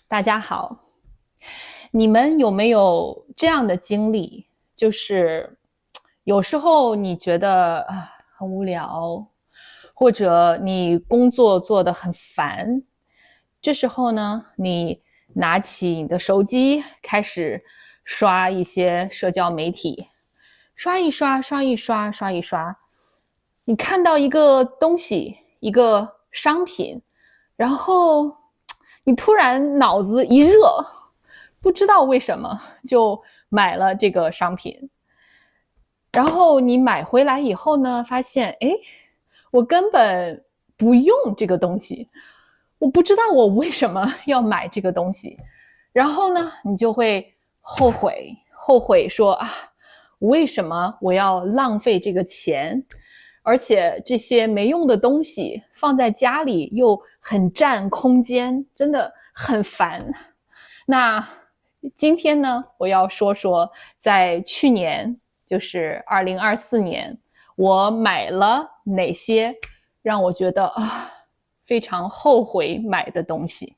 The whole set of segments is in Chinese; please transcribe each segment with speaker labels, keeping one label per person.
Speaker 1: 大家好，你们有没有这样的经历？就是有时候你觉得很无聊，或者你工作做得很烦，这时候呢，你拿起你的手机，开始刷一些社交媒体，刷一刷，刷一刷，刷一刷，你看到一个东西，一个商品，然后你突然脑子一热，不知道为什么就买了这个商品。然后你买回来以后呢，发现，哎，我根本不用这个东西，我不知道我为什么要买这个东西。然后呢，你就会后悔说为什么我要浪费这个钱？而且这些没用的东西放在家里又很占空间，真的很烦。那今天呢，我要说说在去年，就是2024年，我买了哪些让我觉得非常后悔买的东西。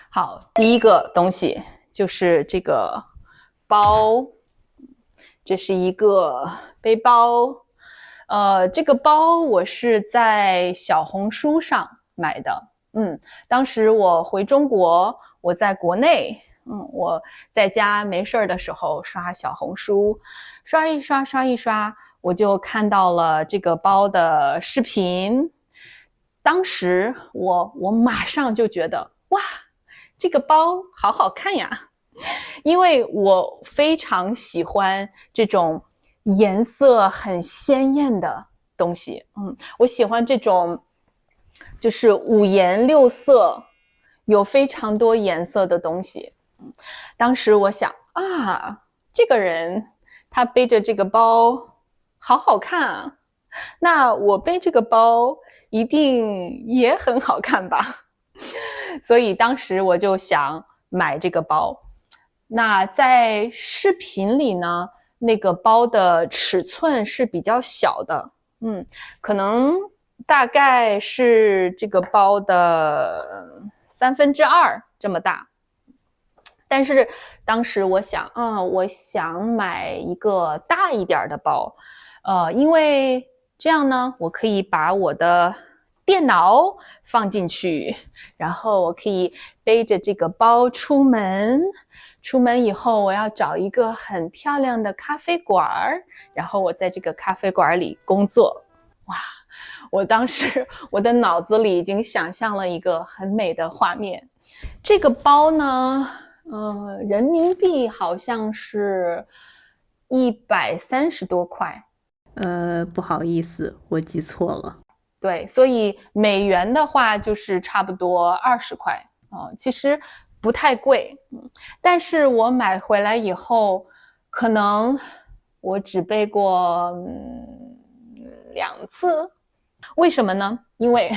Speaker 1: 好，第一个东西就是这个包，这是一个背包。这个包我是在小红书上买的。当时我回中国，我在国内，我在家没事的时候刷小红书，刷一刷，刷一刷，我就看到了这个包的视频。当时我马上就觉得，哇，这个包好好看呀！因为我非常喜欢这种颜色很鲜艳的东西。我喜欢这种就是五颜六色，有非常多颜色的东西。当时我想这个人他背着这个包好好看啊，那我背这个包一定也很好看吧。所以当时我就想买这个包。那在视频里呢，那个包的尺寸是比较小的，可能大概是这个包的2/3这么大。但是当时我想，我想买一个大一点的包，因为这样呢，我可以把我的电脑放进去，然后我可以背着这个包出门。出门以后，我要找一个很漂亮的咖啡馆，然后我在这个咖啡馆里工作。哇！我当时我的脑子里已经想象了一个很美的画面。这个包呢，人民币好像是130多块。
Speaker 2: 不好意思，我记错了。
Speaker 1: 对，所以美元的话就是差不多20块其实不太贵。但是我买回来以后，可能我只背过2次。为什么呢？因为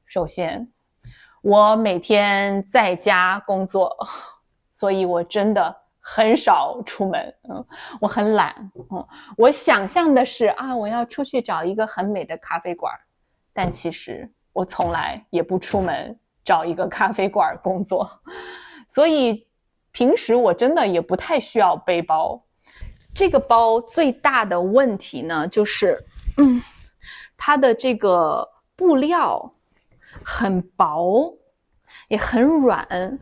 Speaker 1: 首先我每天在家工作，所以我真的很少出门。我很懒。我想象的是我要出去找一个很美的咖啡馆，但其实我从来也不出门找一个咖啡馆工作，所以平时我真的也不太需要背包。这个包最大的问题呢，就是它的这个布料很薄，也很软，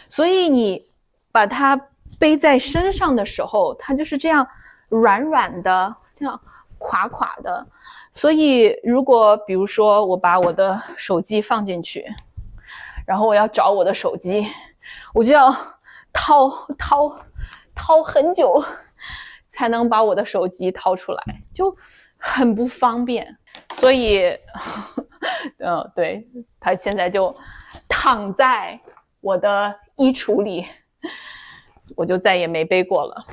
Speaker 1: 所以你把它背在身上的时候，它就是这样软软的，这样垮垮的。所以如果比如说我把我的手机放进去，然后我要找我的手机，我就要掏很久才能把我的手机掏出来，就很不方便。所以对，它现在就躺在我的衣橱里，我就再也没背过了。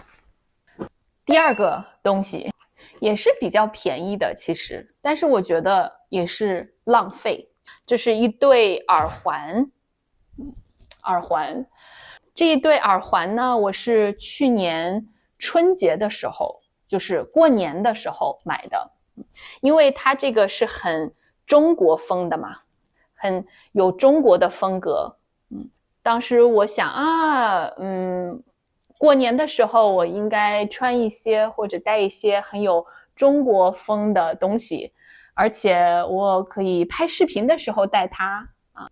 Speaker 1: 第二个东西也是比较便宜的，其实，但是我觉得也是浪费。这是一对耳环。这一对耳环呢，我是去年春节的时候，就是过年的时候买的，因为它这个是很中国风的嘛，很有中国的风格。当时我想过年的时候我应该穿一些或者带一些很有中国风的东西，而且我可以拍视频的时候带它啊。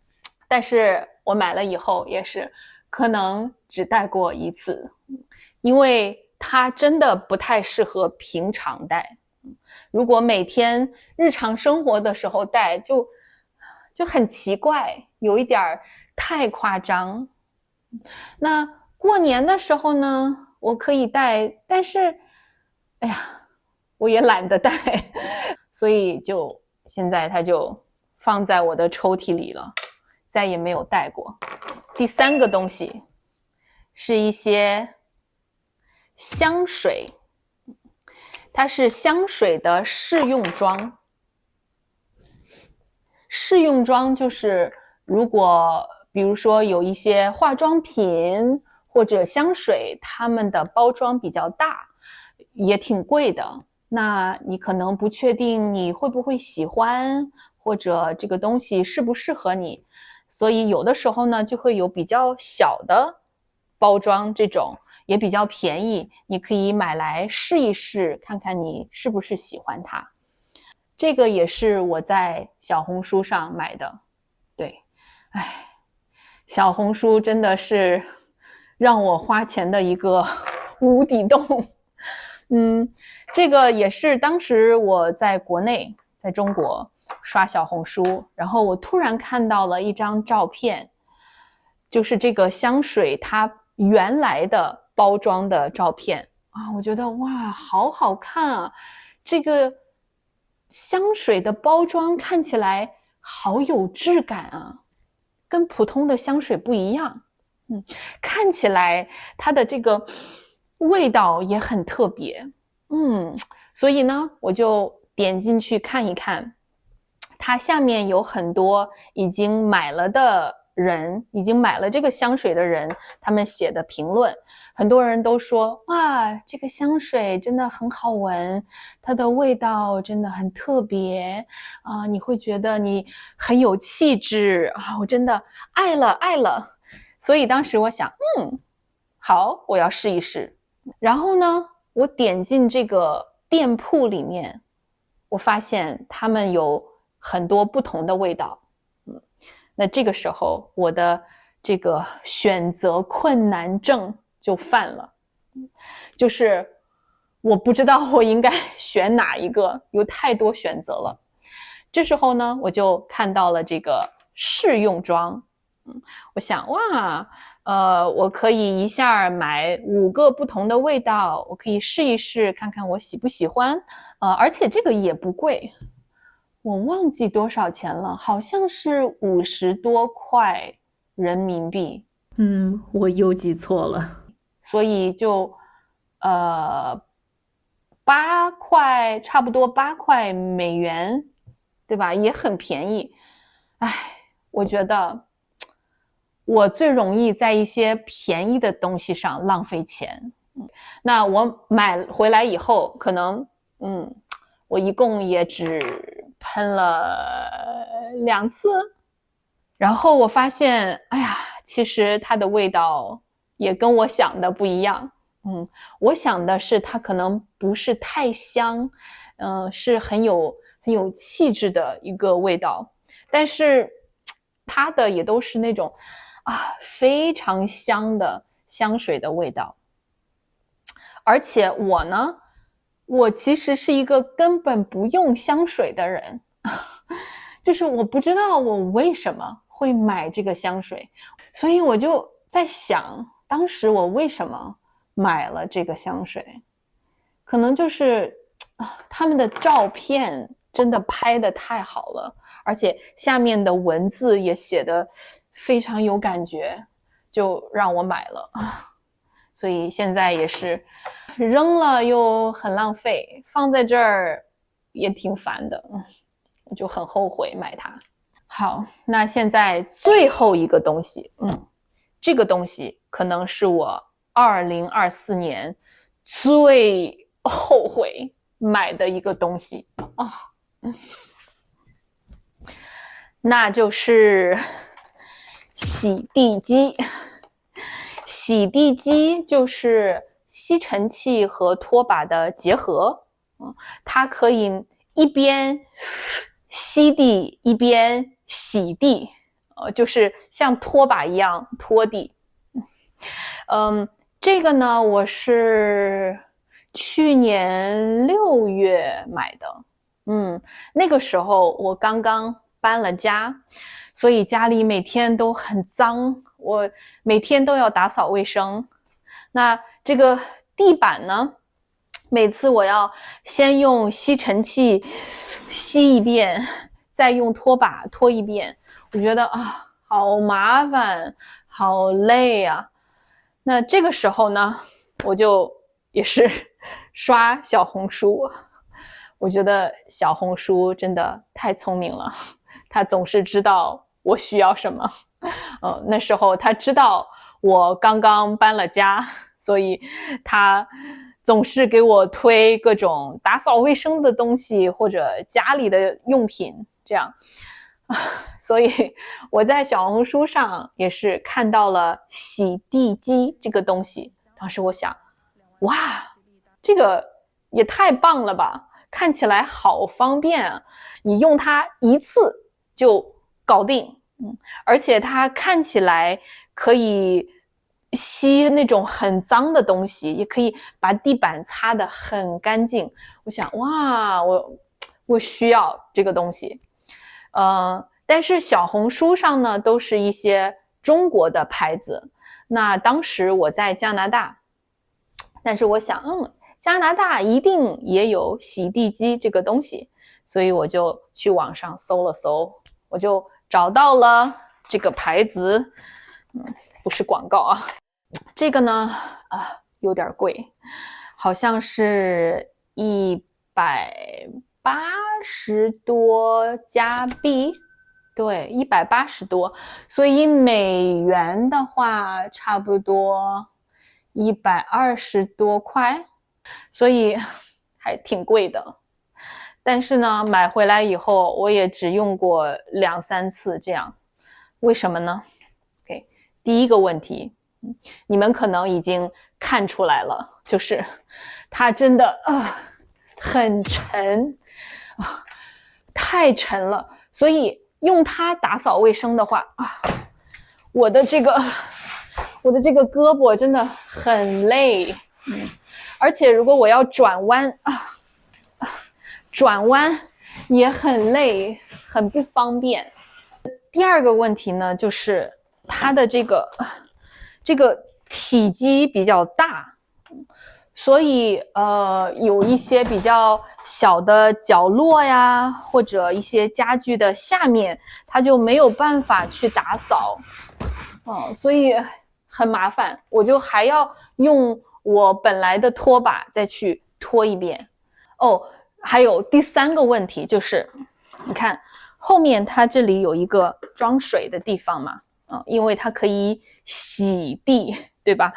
Speaker 1: 但是我买了以后也是可能只戴过一次，因为它真的不太适合平常戴。如果每天日常生活的时候戴就很奇怪，有一点太夸张。那过年的时候呢，我可以戴，但是哎呀，我也懒得戴，所以就现在它就放在我的抽屉里了，再也没有戴过。第三个东西是一些香水，它是香水的试用装。试用装就是如果比如说有一些化妆品或者香水，它们的包装比较大，也挺贵的，那你可能不确定你会不会喜欢，或者这个东西适不适合你，所以有的时候呢就会有比较小的包装，这种也比较便宜，你可以买来试一试，看看你是不是喜欢它。这个也是我在小红书上买的。对，小红书真的是让我花钱的一个无底洞。这个也是当时我在国内，在中国刷小红书，然后我突然看到了一张照片，就是这个香水它原来的包装的照片啊，我觉得哇，好好看啊！这个香水的包装看起来好有质感啊，跟普通的香水不一样。看起来它的这个味道也很特别。所以呢，我就点进去看一看，它下面有很多已经买了的人，已经买了这个香水的人，他们写的评论，很多人都说哇，这个香水真的很好闻，它的味道真的很特别啊，你会觉得你很有气质啊，我真的爱了爱了。所以当时我想，好，我要试一试。然后呢，我点进这个店铺里面，我发现他们有很多不同的味道。那这个时候我的这个选择困难症就犯了，就是我不知道我应该选哪一个，有太多选择了。这时候呢，我就看到了这个试用装。我想哇，我可以一下买5个不同的味道，我可以试一试，看看我喜不喜欢。而且这个也不贵，我忘记多少钱了，好像是50多块人民币。
Speaker 2: 我又记错了。
Speaker 1: 所以就8块，差不多8块美元，对吧？也很便宜。我觉得我最容易在一些便宜的东西上浪费钱。那我买回来以后，可能我一共也只喷了2次，然后我发现，哎呀，其实它的味道也跟我想的不一样。我想的是它可能不是太香，是很有气质的一个味道，但是它的也都是那种非常香的香水的味道。而且我呢，我其实是一个根本不用香水的人，就是我不知道我为什么会买这个香水，所以我就在想，当时我为什么买了这个香水，可能就是他们的照片真的拍得太好了，而且下面的文字也写得非常有感觉，就让我买了。所以现在也是扔了又很浪费，放在这儿也挺烦的，我就很后悔买它。好，那现在最后一个东西，这个东西可能是我2024年最后悔买的一个东西那就是洗地机。洗地机就是吸尘器和拖把的结合，它可以一边吸地一边洗地，就是像拖把一样拖地。这个呢，我是去年6月买的。那个时候我刚刚搬了家，所以家里每天都很脏，我每天都要打扫卫生。那这个地板呢，每次我要先用吸尘器吸一遍，再用拖把拖一遍，我觉得好麻烦，好累啊。那这个时候呢，我就也是刷小红书。我觉得小红书真的太聪明了，它总是知道我需要什么。那时候他知道我刚刚搬了家，所以他总是给我推各种打扫卫生的东西或者家里的用品，这样。所以我在小红书上也是看到了洗地机这个东西，当时我想，哇，这个也太棒了吧，看起来好方便啊，你用它一次就搞定。而且它看起来可以吸那种很脏的东西，也可以把地板擦得很干净。我想，哇，我需要这个东西。但是小红书上呢，都是一些中国的牌子。那当时我在加拿大，但是我想，加拿大一定也有洗地机这个东西，所以我就去网上搜了搜，我就找到了这个牌子。不是广告啊。这个呢，有点贵，好像是180多加币。对，180多，所以美元的话差不多120多块，所以还挺贵的。但是呢，买回来以后我也只用过2、3次这样。为什么呢？第一个问题，你们可能已经看出来了，就是它真的很沉太沉了，所以用它打扫卫生的话我的这个胳膊真的很累。而且如果我要转弯也很累，很不方便。第二个问题呢，就是它的这个体积比较大，所以有一些比较小的角落呀，或者一些家具的下面，它就没有办法去打扫，所以很麻烦，我就还要用我本来的拖把再去拖一遍。还有第3个问题就是，你看后面它这里有一个装水的地方嘛，因为它可以洗地，对吧？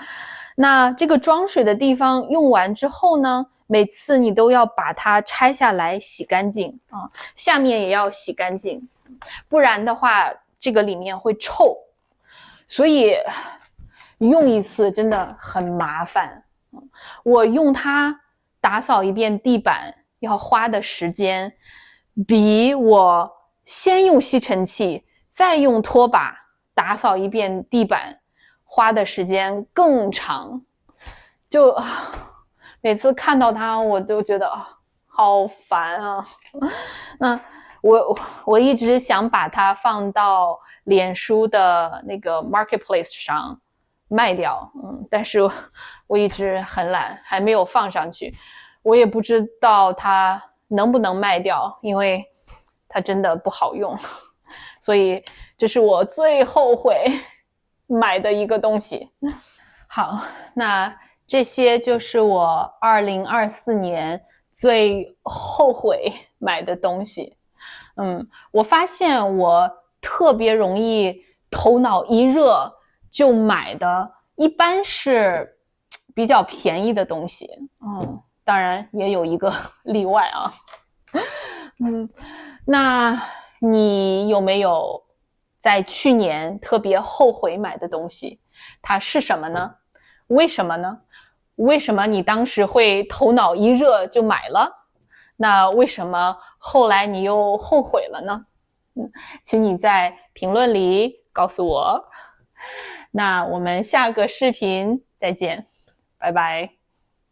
Speaker 1: 那这个装水的地方用完之后呢，每次你都要把它拆下来洗干净下面也要洗干净，不然的话这个里面会臭，所以用一次真的很麻烦。我用它打扫一遍地板要花的时间，比我先用吸尘器再用拖把打扫一遍地板花的时间更长。就每次看到它我都觉得好烦啊。那我一直想把它放到脸书的那个 marketplace 上卖掉，但是我一直很懒，还没有放上去。我也不知道它能不能卖掉，因为它真的不好用，所以这是我最后悔买的一个东西。好，那这些就是我2024年最后悔买的东西。我发现我特别容易头脑一热就买的，一般是比较便宜的东西。当然也有一个例外啊。那你有没有在去年特别后悔买的东西，它是什么呢？为什么呢？为什么你当时会头脑一热就买了？那为什么后来你又后悔了呢？请你在评论里告诉我。那我们下个视频再见，拜拜。